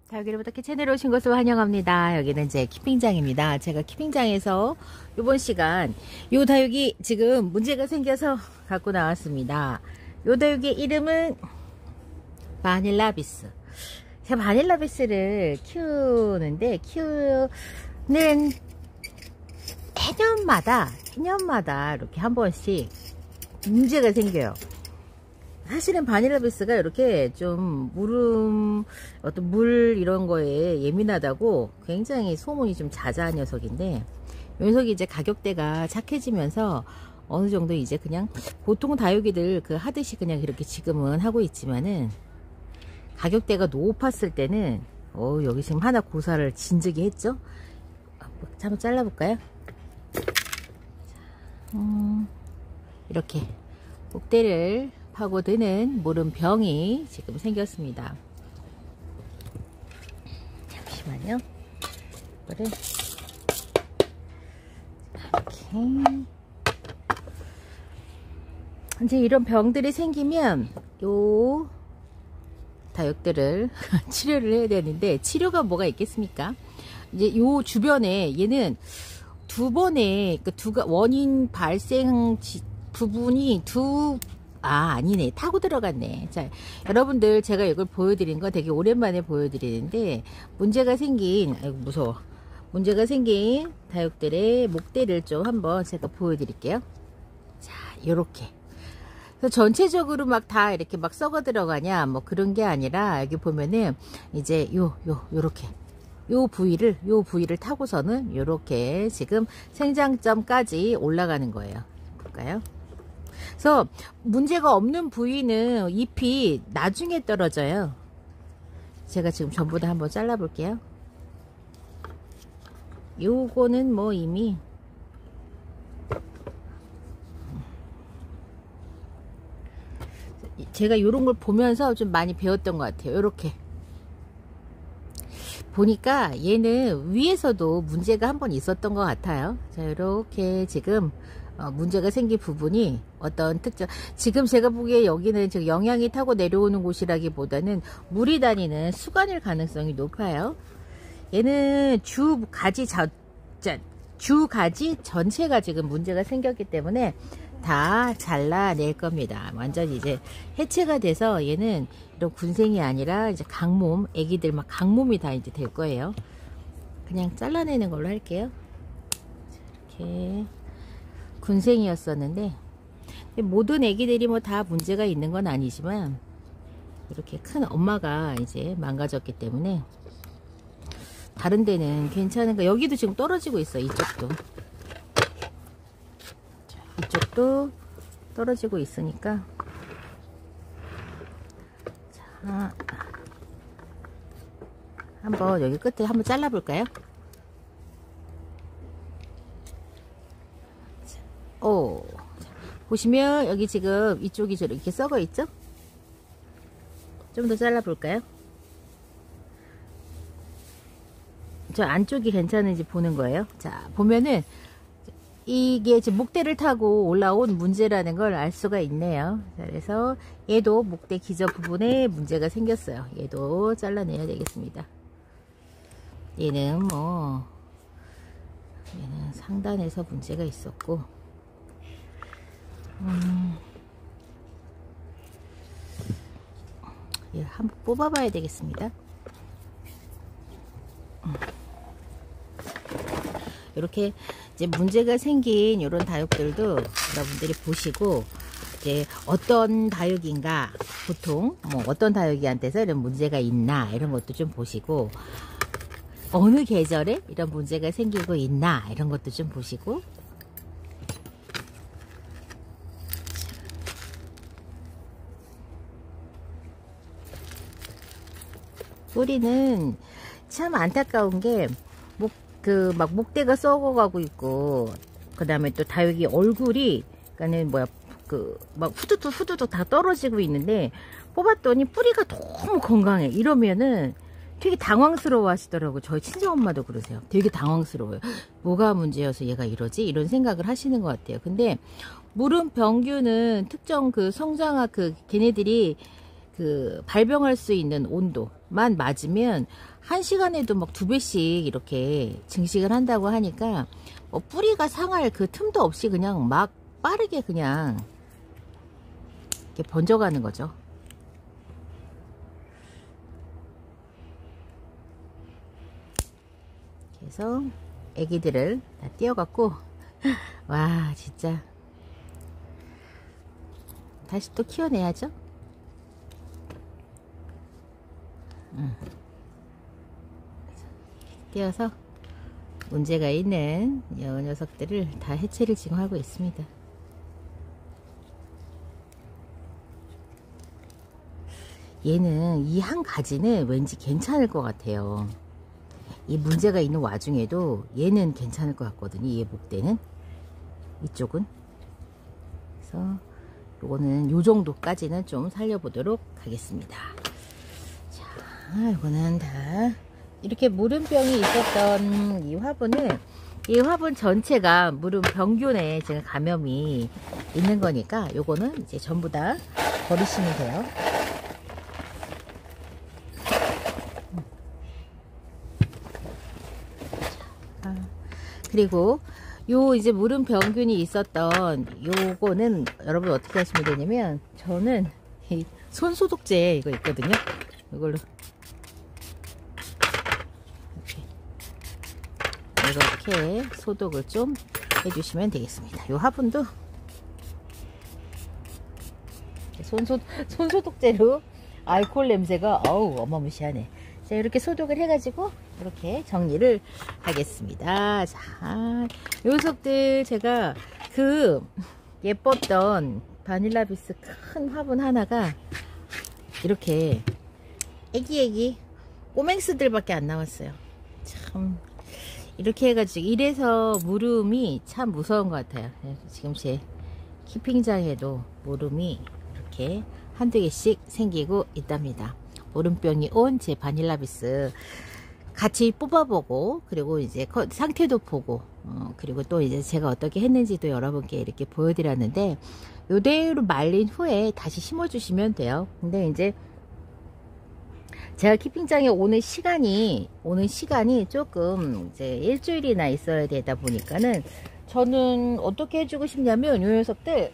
다육이로부터 채널에 오신 것을 환영합니다. 여기는 제 키핑장입니다. 제가 키핑장에서 이번 시간 요 다육이 지금 문제가 생겨서 갖고 나왔습니다. 요 다육이 이름은 바닐라비스. 제가 바닐라비스를 키우는데 키우는 해년마다 이렇게 한 번씩 문제가 생겨요. 사실은 바닐라비스가 이렇게 좀 어떤 물 이런 거에 예민하다고 굉장히 소문이 좀 자자한 녀석인데, 이 녀석이 이제 가격대가 착해지면서 어느 정도 이제 그냥 보통 다육이들 그 하듯이 그냥 이렇게 지금은 하고 있지만은, 가격대가 높았을 때는 여기 지금 하나 고사를 진즉이 했죠. 한번 잘라볼까요? 이렇게 목대를 파고드는 물음병이 지금 생겼습니다. 잠시만요. 이거를 이렇게 이제 이런 병들이 생기면 요 다육들을 치료를 해야 되는데, 치료가 뭐가 있겠습니까? 이제 요 주변에 얘는 두 번의 원인 발생 부분이 아니네. 타고 들어갔네. 자, 여러분들 제가 이걸 보여드린 거 되게 오랜만에 보여드리는데, 문제가 생긴 다육들의 목대를 좀 한번 제가 보여드릴게요. 자, 요렇게. 그래서 전체적으로 막 다 이렇게 막 썩어 들어가냐 뭐 그런 게 아니라, 여기 보면은 이제 요렇게 요 부위를 타고서는 요렇게 지금 생장점까지 올라가는 거예요. 볼까요? 그래서 문제가 없는 부위는 잎이 나중에 떨어져요. 제가 지금 전부 다 한번 잘라 볼게요. 요거는 뭐 이미 제가 요런 걸 보면서 좀 많이 배웠던 것 같아요. 요렇게 보니까 얘는 위에서도 문제가 한번 있었던 것 같아요. 자, 이렇게 지금 문제가 생긴 부분이 어떤 특정, 지금 제가 보기에 여기는 지금 영양이 타고 내려오는 곳이라기보다는 물이 다니는 수관일 가능성이 높아요. 얘는 주가지 전체가 지금 문제가 생겼기 때문에 다 잘라낼 겁니다. 완전히 이제 해체가 돼서 얘는 이런 군생이 아니라 이제 강몸, 애기들 막 강몸이 다 이제 될 거예요. 그냥 잘라내는 걸로 할게요. 이렇게 군생이었었는데, 모든 애기들이 뭐 다 문제가 있는 건 아니지만, 이렇게 큰 엄마가 이제 망가졌기 때문에 다른 데는 괜찮은 거. 여기도 지금 떨어지고 있어. 이쪽도 떨어지고 있으니까, 자, 한번 여기 끝에 한번 잘라 볼까요? 보시면 여기 지금 이쪽이 저렇게 썩어 있죠? 좀 더 잘라 볼까요? 저 안쪽이 괜찮은지 보는 거예요. 자, 보면은 이게 지금 목대를 타고 올라온 문제라는 걸 알 수가 있네요. 자, 그래서 얘도 목대 기저 부분에 문제가 생겼어요. 얘도 잘라내야 되겠습니다. 얘는 상단에서 문제가 있었고, 얘 한번 뽑아봐야 되겠습니다. 이렇게 이제 문제가 생긴 이런 다육들도 여러분들이 보시고, 이제 어떤 다육인가, 보통 뭐 어떤 다육이한테서 이런 문제가 있나 이런 것도 좀 보시고, 어느 계절에 이런 문제가 생기고 있나 이런 것도 좀 보시고, 뿌리는 참 안타까운 게 막 목대가 썩어가고 있고, 그 다음에 또 다육이 얼굴이, 그러니까는 막 후두둑 다 떨어지고 있는데, 뽑았더니 뿌리가 너무 건강해. 이러면은 되게 당황스러워 하시더라고요. 저희 친정엄마도 그러세요. 되게 당황스러워요. 뭐가 문제여서 얘가 이러지? 이런 생각을 하시는 것 같아요. 근데 물음병균은 특정 걔네들이 발병할 수 있는 온도만 맞으면 1시간에도 막 2배씩 이렇게 증식을 한다고 하니까 뭐 뿌리가 상할 그 틈도 없이 그냥 막 빠르게 그냥 이렇게 번져가는 거죠. 그래서 애기들을 다 띄워갖고 와 진짜 다시 또 키워내야죠. 띄어서 문제가 있는 이 녀석들을 다 해체를 지금 하고 있습니다. 얘는 이 한 가지는 왠지 괜찮을 것 같아요. 이 문제가 있는 와중에도 얘는 괜찮을 것 같거든요. 얘 목대는 이쪽은. 그래서 요거는 요 정도까지는 좀 살려보도록 하겠습니다. 자, 요거는 다 이렇게 무름병이 있었던 이 화분은 이 화분 전체가 무름 병균에 지금 감염이 있는 거니까 요거는 이제 전부 다 버리시면 돼요. 그리고 요 이제 무름 병균이 있었던 요거는 여러분 어떻게 하시면 되냐면, 저는 이 손소독제 이거 있거든요. 이걸로 이렇게 소독을 좀 해주시면 되겠습니다. 요 화분도 손소독제로 알코올 냄새가 어우 어마무시하네. 자, 이렇게 소독을 해가지고 이렇게 정리를 하겠습니다. 자, 요 녀석들 제가 그 예뻤던 바닐라비스 큰 화분 하나가 이렇게 애기 꼬맹스들밖에 안 나왔어요. 참 이렇게 해가지고 이래서 무름이 참 무서운 것 같아요. 지금 제 키핑장에도 무름이 이렇게 한두 개씩 생기고 있답니다. 무름병이 온 제 바닐라비스 같이 뽑아보고, 그리고 이제 상태도 보고, 그리고 또 이제 제가 어떻게 했는지도 여러분께 이렇게 보여드렸는데, 요대로 말린 후에 다시 심어주시면 돼요. 근데 이제 제가 키핑장에 오는 시간이 조금 이제 일주일이나 있어야 되다 보니까는, 저는 어떻게 해주고 싶냐면, 요 녀석들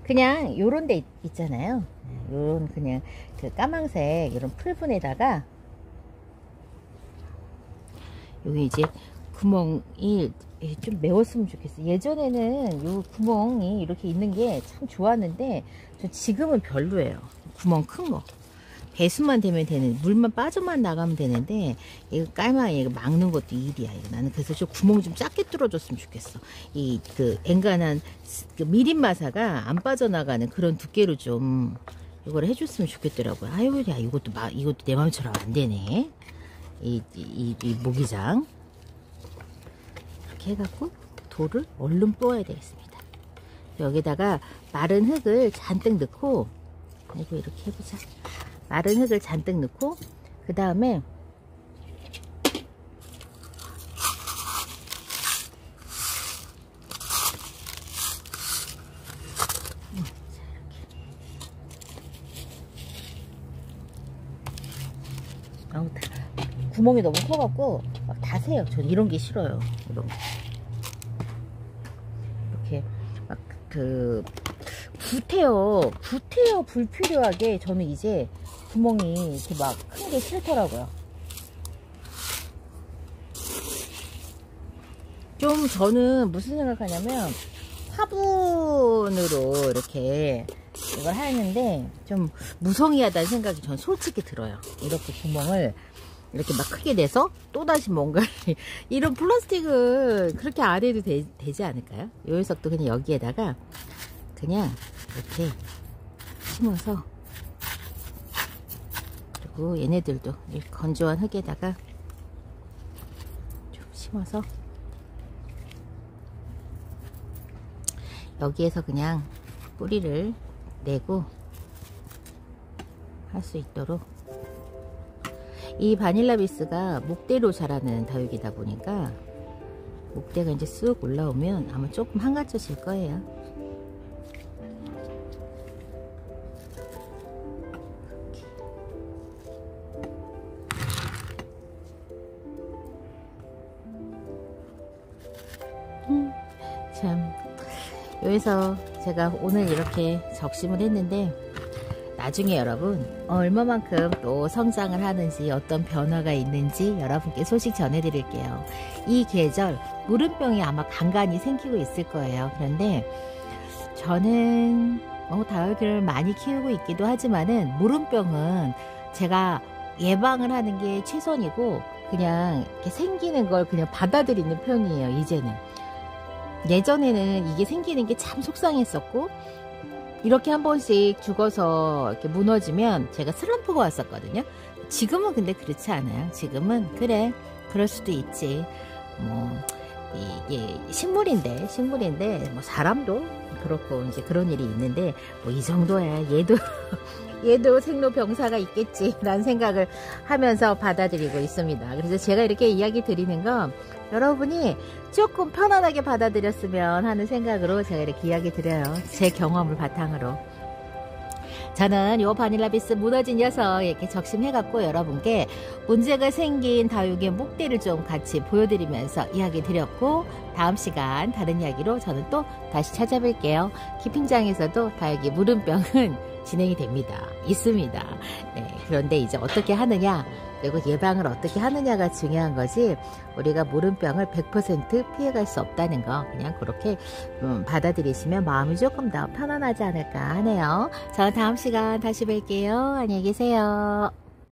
그냥 요런 데 있잖아요. 요런 그냥 그 까망색 이런 풀분에다가 여기 이제 구멍이 좀 메웠으면 좋겠어요. 예전에는 요 구멍이 이렇게 있는 게 참 좋았는데, 저 지금은 별로예요. 구멍 큰 거. 배수만 되면 되는, 물만 빠져만 나가면 되는데, 이거 깔망이 이거 막는 것도 일이야. 이거. 나는 그래서 저 구멍 좀 작게 뚫어줬으면 좋겠어. 이 그 엔간한 그 미린마사가 안 빠져나가는 그런 두께로 좀 이걸 해줬으면 좋겠더라고요. 아유, 야, 이것도 내 마음처럼 안 되네. 이 모기장. 이렇게 해갖고 돌을 얼른 뽑아야 되겠습니다. 여기다가 마른 흙을 잔뜩 넣고, 아이고, 이렇게 해보자. 마른 흙을 잔뜩 넣고, 그 다음에 구멍이 너무 커갖고 막 다 새요. 전 이런 게 싫어요. 이런 거. 이렇게 막 그 구태여 불필요하게. 저는 이제 구멍이 이렇게 막 큰 게 싫더라고요. 좀 저는 무슨 생각하냐면, 화분으로 이렇게 이걸 하는데 좀 무성의하다는 생각이 전 솔직히 들어요. 이렇게 구멍을 이렇게 막 크게 내서 또다시 뭔가 이런 플라스틱을 그렇게 안 해도 되지 않을까요? 요 녀석도 그냥 여기에다가 그냥 이렇게 심어서, 그리고 얘네들도 이 건조한 흙에다가 좀 심어서 여기에서 그냥 뿌리를 내고 할 수 있도록. 이 바닐라비스가 목대로 자라는 다육이다 보니까 목대가 이제 쑥 올라오면 아마 조금 한가져질 거예요. 그래서 제가 오늘 이렇게 적심을 했는데 나중에 여러분 얼마만큼 또 성장을 하는지 어떤 변화가 있는지 여러분께 소식 전해드릴게요. 이 계절 무름병이 아마 간간히 생기고 있을 거예요. 그런데 저는 다육이를 많이 키우고 있기도 하지만은 무름병은 제가 예방을 하는 게 최선이고 그냥 이렇게 생기는 걸 그냥 받아들이는 편이에요. 이제는. 예전에는 이게 생기는 게 참 속상했었고 이렇게 한 번씩 죽어서 이렇게 무너지면 제가 슬럼프가 왔었거든요. 지금은 근데 그렇지 않아요. 지금은 그래 그럴 수도 있지. 뭐 이게 식물인데 뭐 사람도 그렇고 이제 그런 일이 있는데 뭐 이 정도야 얘도 생로병사가 있겠지라는 생각을 하면서 받아들이고 있습니다. 그래서 제가 이렇게 이야기 드리는 건 여러분이 조금 편안하게 받아들였으면 하는 생각으로 제가 이렇게 이야기 드려요. 제 경험을 바탕으로. 저는 요 바닐라비스 무너진 녀석 이렇게 적심해갖고 여러분께 문제가 생긴 다육이의 목대를 좀 같이 보여드리면서 이야기 드렸고 다음 시간 다른 이야기로 저는 또 다시 찾아뵐게요. 키핑장에서도 다육이 무름병은 진행이 됩니다. 있습니다. 네, 그런데 이제 어떻게 하느냐 그리고 예방을 어떻게 하느냐가 중요한 거지 우리가 무름병을 100% 피해갈 수 없다는 거 그냥 그렇게 받아들이시면 마음이 조금 더 편안하지 않을까 하네요. 저는 다음 시간 다시 뵐게요. 안녕히 계세요.